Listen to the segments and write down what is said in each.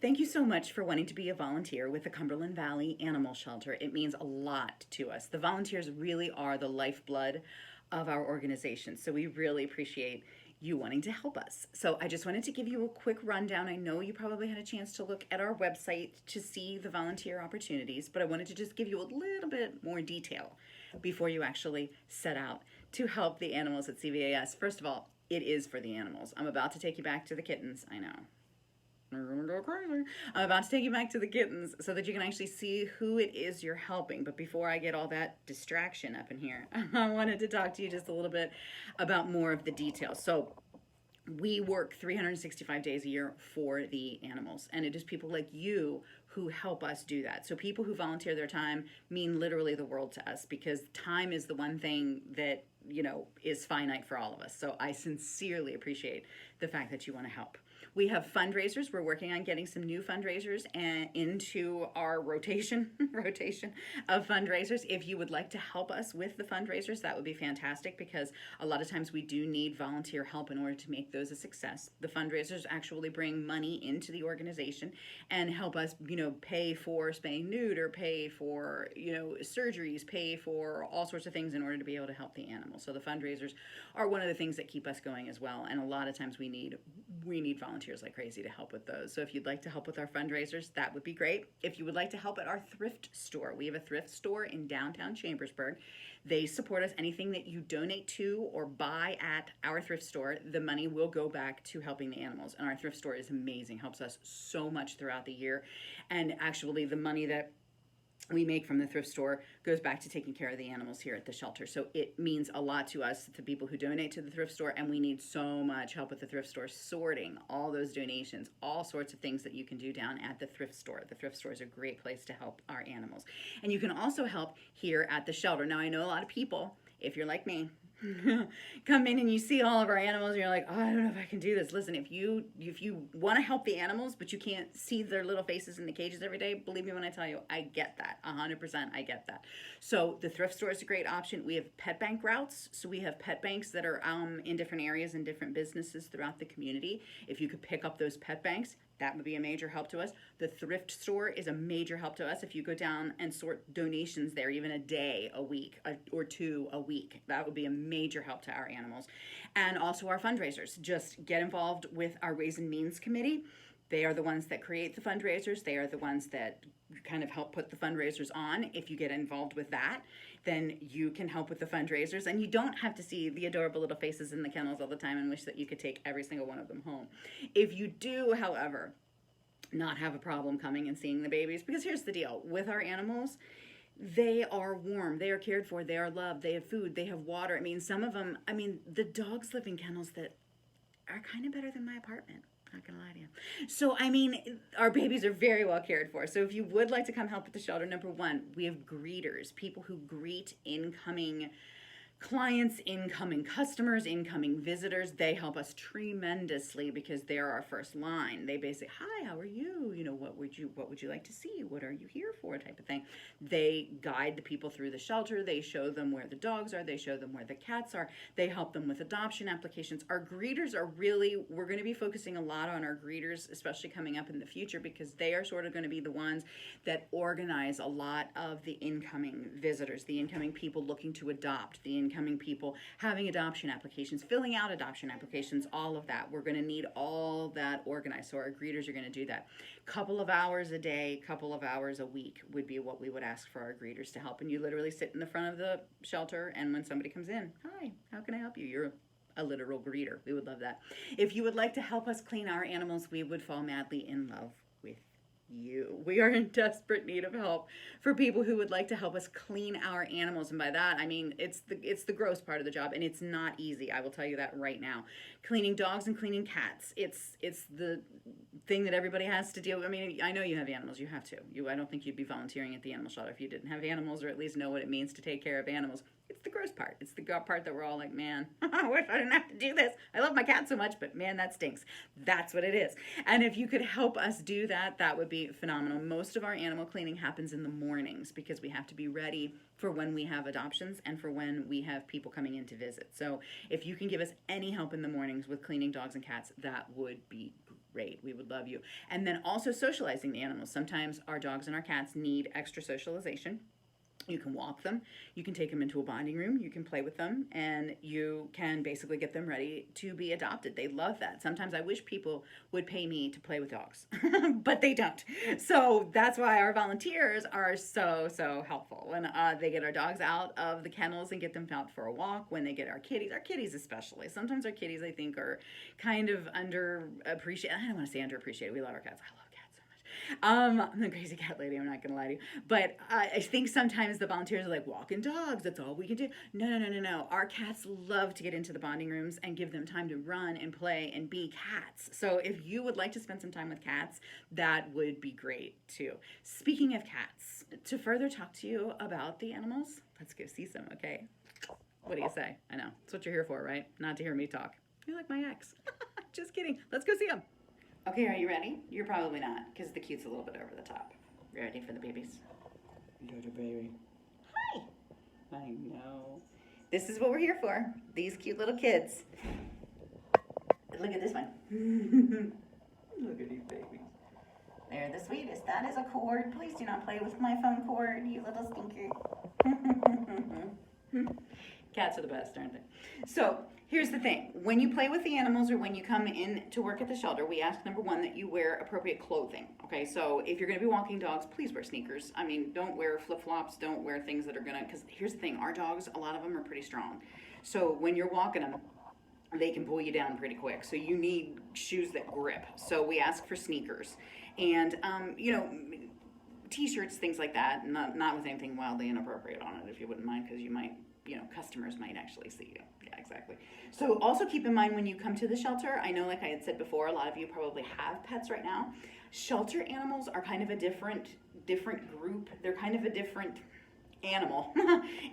Thank you so much for wanting to be a volunteer with the Cumberland Valley Animal Shelter. It means a lot to us. The volunteers really are the lifeblood of our organization, so we really appreciate you wanting to help us. So I just wanted to give you a quick rundown. I know you probably had a chance to look at our website to see the volunteer opportunities, but I wanted to just give you a little bit more detail before you actually set out to help the animals at CVAS. First of all, it is for the animals. I'm about to take you back to the kittens, I know. We're gonna go crazy. I'm about to take you back to the kittens so that you can actually see who it is you're helping. But before I get all that distraction up in here, I wanted to talk to you just a little bit about more of the details. So we work 365 days a year for the animals, and it is people like you who help us do that. So people who volunteer their time mean literally the world to us, because time is the one thing that, you know, is finite for all of us. So I sincerely appreciate the fact that you want to help. We have fundraisers. We're working on getting some new fundraisers and into our rotation of fundraisers. If you would like to help us with the fundraisers, that would be fantastic, because a lot of times we do need volunteer help in order to make those a success. The fundraisers actually bring money into the organization and help us, you know, pay for spay neuter, pay for, you know, surgeries, pay for all sorts of things in order to be able to help the animals. So the fundraisers are one of the things that keep us going as well. And a lot of times we need volunteers like crazy to help with those. So if you'd like to help with our fundraisers, that would be great. If you would like to help at our thrift store, we have a thrift store in downtown Chambersburg. They support us. Anything that you donate to or buy at our thrift store, the money will go back to helping the animals. And our thrift store is amazing, helps us so much throughout the year. And actually the money that we make from the thrift store goes back to taking care of the animals here at the shelter. So it means a lot to us, to people who donate to the thrift store, and we need so much help with the thrift store, sorting all those donations, all sorts of things that you can do down at the thrift store. The thrift store is a great place to help our animals. And you can also help here at the shelter. Now, I know a lot of people, if you're like me, come in and you see all of our animals and you're like, oh, I don't know if I can do this. Listen, if you want to help the animals but you can't see their little faces in the cages every day, believe me when I tell you, I get that. 100% I get that. So the thrift store is a great option. We have pet bank routes. So we have pet banks that are in different areas and different businesses throughout the community. If you could pick up those pet banks, that would be a major help to us. The thrift store is a major help to us. If you go down and sort donations there, even a day, a week, or two a week, that would be a major help to our animals. And also our fundraisers. Just get involved with our Ways and Means Committee. They are the ones that create the fundraisers. They are the ones that kind of help put the fundraisers on. If you get involved with that, then you can help with the fundraisers, and you don't have to see the adorable little faces in the kennels all the time and wish that you could take every single one of them home. If you do, however, not have a problem coming and seeing the babies, because here's the deal with our animals, they are warm, they are cared for, they are loved, they have food, they have water. I mean, some of them, the dogs live in kennels that are kind of better than my apartment. Not gonna lie to you. So, our babies are very well cared for. So if you would like to come help at the shelter, number one, we have greeters, people who greet incoming clients, incoming customers, incoming visitors. They help us tremendously because they're our first line. They basically, hi, how are you? You know, what would you like to see? What are you here for? Type of thing. They guide the people through the shelter. They show them where the dogs are. They show them where the cats are. They help them with adoption applications. Our greeters are really, we're going to be focusing a lot on our greeters, especially coming up in the future, because they are sort of going to be the ones that organize a lot of the incoming visitors, the incoming people looking to adopt, the incoming people having adoption applications, filling out adoption applications, all of that. We're going to need all that organized. So our greeters are going to do that. Couple of hours a day, couple of hours a week would be what we would ask for our greeters to help. And you literally sit in the front of the shelter, and when somebody comes in, hi, how can I help you? You're a literal greeter. We would love that. If you would like to help us clean our animals, we would fall madly in love with you. We are in desperate need of help for people who would like to help us clean our animals. And by that, I mean, it's the gross part of the job, and it's not easy. I will tell you that right now. Cleaning dogs and cleaning cats, it's the thing that everybody has to deal with. I mean, I know you have animals. You have to. I don't think you'd be volunteering at the animal shelter if you didn't have animals, or at least know what it means to take care of animals. It's the gross part. It's the part that we're all like, man, I wish I didn't have to do this. I love my cat so much, but man, that stinks. That's what it is. And if you could help us do that, that would be phenomenal. Most of our animal cleaning happens in the mornings because we have to be ready for when we have adoptions and for when we have people coming in to visit. So if you can give us any help in the mornings with cleaning dogs and cats, that would be great. We would love you. And then also socializing the animals. Sometimes our dogs and our cats need extra socialization. You can walk them, you can take them into a bonding room, you can play with them, and you can basically get them ready to be adopted. They love that. Sometimes I wish people would pay me to play with dogs, but they don't. So that's why our volunteers are so helpful. When they get our dogs out of the kennels and get them out for a walk, when they get our kitties especially. Sometimes our kitties, I think, are kind of underappreciated. I don't want to say underappreciated. We love our cats. I love cats so much. I'm a crazy cat lady, I'm not gonna lie to you. But I think sometimes the volunteers are like, walking dogs, that's all we can do. No. Our cats love to get into the bonding rooms and give them time to run and play and be cats. So if you would like to spend some time with cats, that would be great too. Speaking of cats, to further talk to you about the animals, let's go see some, okay? What do you say? I know, that's what you're here for, right? Not to hear me talk. You're like my ex. Just kidding, let's go see them. Okay, are you ready? You're probably not, because the cute's a little bit over the top. Ready for the babies? Little baby. Hi! I know. This is what we're here for. These cute little kids. Look at this one. Look at these babies. They're the sweetest. That is a cord. Please do not play with my phone cord, you little stinker. Cats are the best, aren't they? So, here's the thing. When you play with the animals or when you come in to work at the shelter, we ask, number one, that you wear appropriate clothing. Okay, so if you're going to be walking dogs, please wear sneakers. I mean, don't wear flip-flops. Don't wear things that are going to, because here's the thing. Our dogs, a lot of them are pretty strong. So when you're walking them, they can pull you down pretty quick. So you need shoes that grip. So we ask for sneakers. And, t-shirts, things like that. Not with anything wildly inappropriate on it, if you wouldn't mind, because you might, customers might actually see you. Yeah, exactly. So also keep in mind when you come to the shelter, I know, like I had said before, a lot of you probably have pets right now. Shelter animals are kind of a different group. They're kind of a different animal,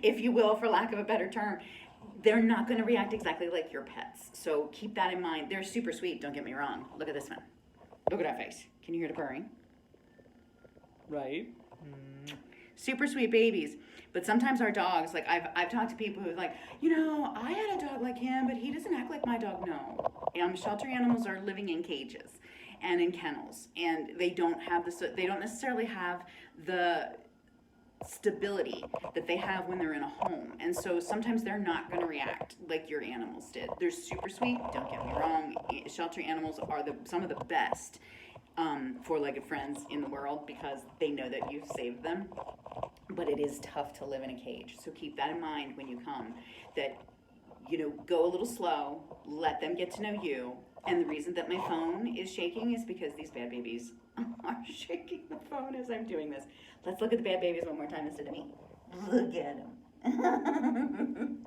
if you will, for lack of a better term. They're not going to react exactly like your pets. So keep that in mind. They're super sweet, don't get me wrong. Look at this one. Look at that face. Can you hear the purring? Right? Super sweet babies. But sometimes our dogs, like I've talked to people who are like, I had a dog like him, but he doesn't act like my dog. No. Shelter animals are living in cages and in kennels, and they don't necessarily have the stability that they have when they're in a home. And so sometimes they're not going to react like your animals did. They're super sweet, don't get me wrong. Shelter animals are some of the best four-legged friends in the world because they know that you've saved them. But it is tough to live in a cage. So keep that in mind when you come, that, go a little slow, let them get to know you. And the reason that my phone is shaking is because these bad babies are shaking the phone as I'm doing this. Let's look at the bad babies one more time instead of me. Look at them.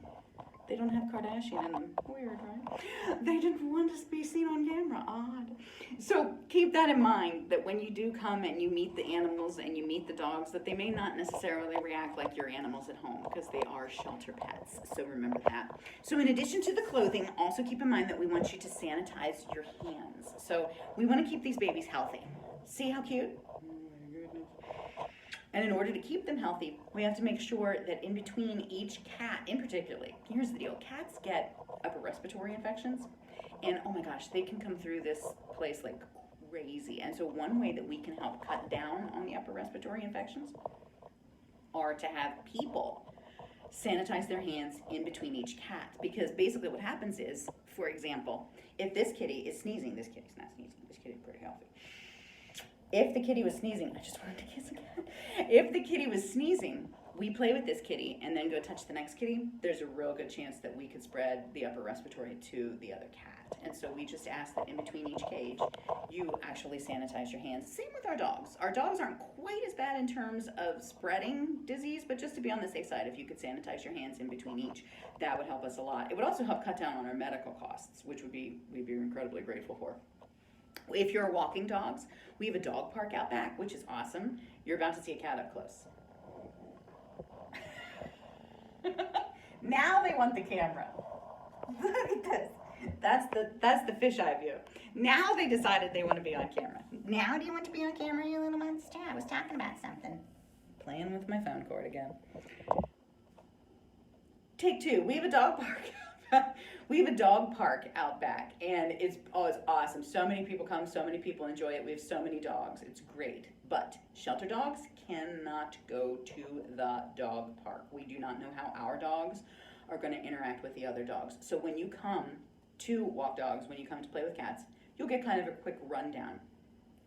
They don't have Kardashian in them. Weird, right? They didn't want to be seen on camera. Odd. So keep that in mind, that when you do come and you meet the animals and you meet the dogs, that they may not necessarily react like your animals at home because they are shelter pets. So remember that. So in addition to the clothing, also keep in mind that we want you to sanitize your hands. So we want to keep these babies healthy. See how cute? And in order to keep them healthy, we have to make sure that in between each cat, in particular, here's the deal, cats get upper respiratory infections, and oh my gosh, they can come through this place like crazy. And so one way that we can help cut down on the upper respiratory infections are to have people sanitize their hands in between each cat. Because basically what happens is, for example, if this kitty is sneezing, this kitty's not sneezing, this kitty's pretty healthy. If the kitty was sneezing, I just wanted to kiss again. If the kitty was sneezing, we play with this kitty and then go touch the next kitty, there's a real good chance that we could spread the upper respiratory to the other cat. And so we just ask that in between each cage, you actually sanitize your hands. Same with our dogs. Our dogs aren't quite as bad in terms of spreading disease, but just to be on the safe side, if you could sanitize your hands in between each, that would help us a lot. It would also help cut down on our medical costs, which we'd be incredibly grateful for. If you're walking dogs, we have a dog park out back, which is awesome. You're about to see a cat up close. Now they want the camera. Look at this. That's the fisheye view. Now they decided they want to be on camera. Now do you want to be on camera, you little monster? I was talking about something. Playing with my phone cord again. Take two. We have a dog park out We have a dog park out back, and it's awesome. So many people come, so many people enjoy it. We have so many dogs. It's great. But shelter dogs cannot go to the dog park. We do not know how our dogs are going to interact with the other dogs. So when you come to walk dogs, when you come to play with cats, you'll get kind of a quick rundown.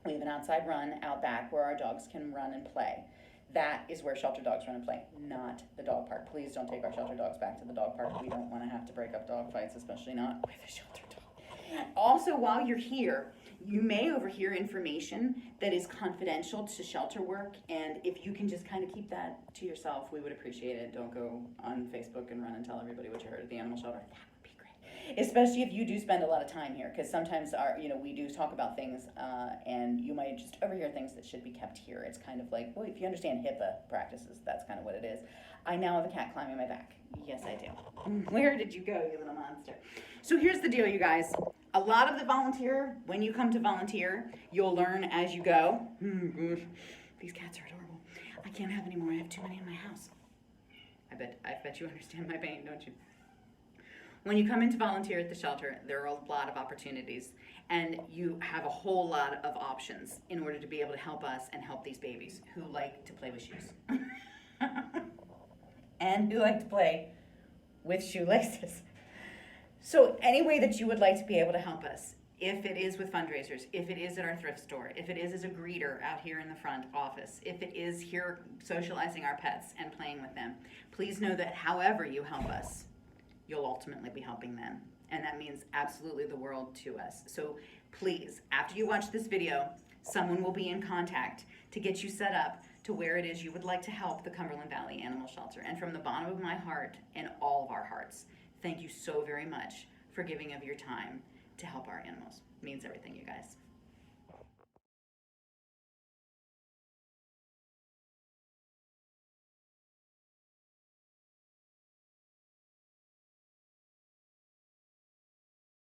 We have an outside run out back where our dogs can run and play. That is where shelter dogs run and play, not the dog park. Please don't take our shelter dogs back to the dog park. We don't want to have to break up dog fights, especially not with a shelter dog. Also, while you're here, you may overhear information that is confidential to shelter work, and if you can just kind of keep that to yourself, we would appreciate it. Don't go on Facebook and run and tell everybody what you heard at the animal shelter. That would be great. Especially if you do spend a lot of time here, because sometimes we do talk about things, and you might just overhear things that should be kept here. It's kind of like, well, if you understand HIPAA practices, that's kind of what it is. I now have a cat climbing my back. Yes, I do. Where did you go, you little monster? So here's the deal, you guys. A lot of the volunteer, when you come to volunteer, you'll learn as you go. These cats are adorable. I can't have any more. I have too many in my house. I bet you understand my pain, don't you? When you come in to volunteer at the shelter, there are a lot of opportunities, and you have a whole lot of options in order to be able to help us and help these babies who like to play with shoes. And who like to play with shoelaces. So any way that you would like to be able to help us, if it is with fundraisers, if it is at our thrift store, if it is as a greeter out here in the front office, if it is here socializing our pets and playing with them, please know that however you help us, you'll ultimately be helping them. And that means absolutely the world to us. So please, after you watch this video, someone will be in contact to get you set up to where it is you would like to help the Cumberland Valley Animal Shelter. And from the bottom of my heart and all of our hearts, thank you so very much for giving of your time to help our animals. It means everything, you guys.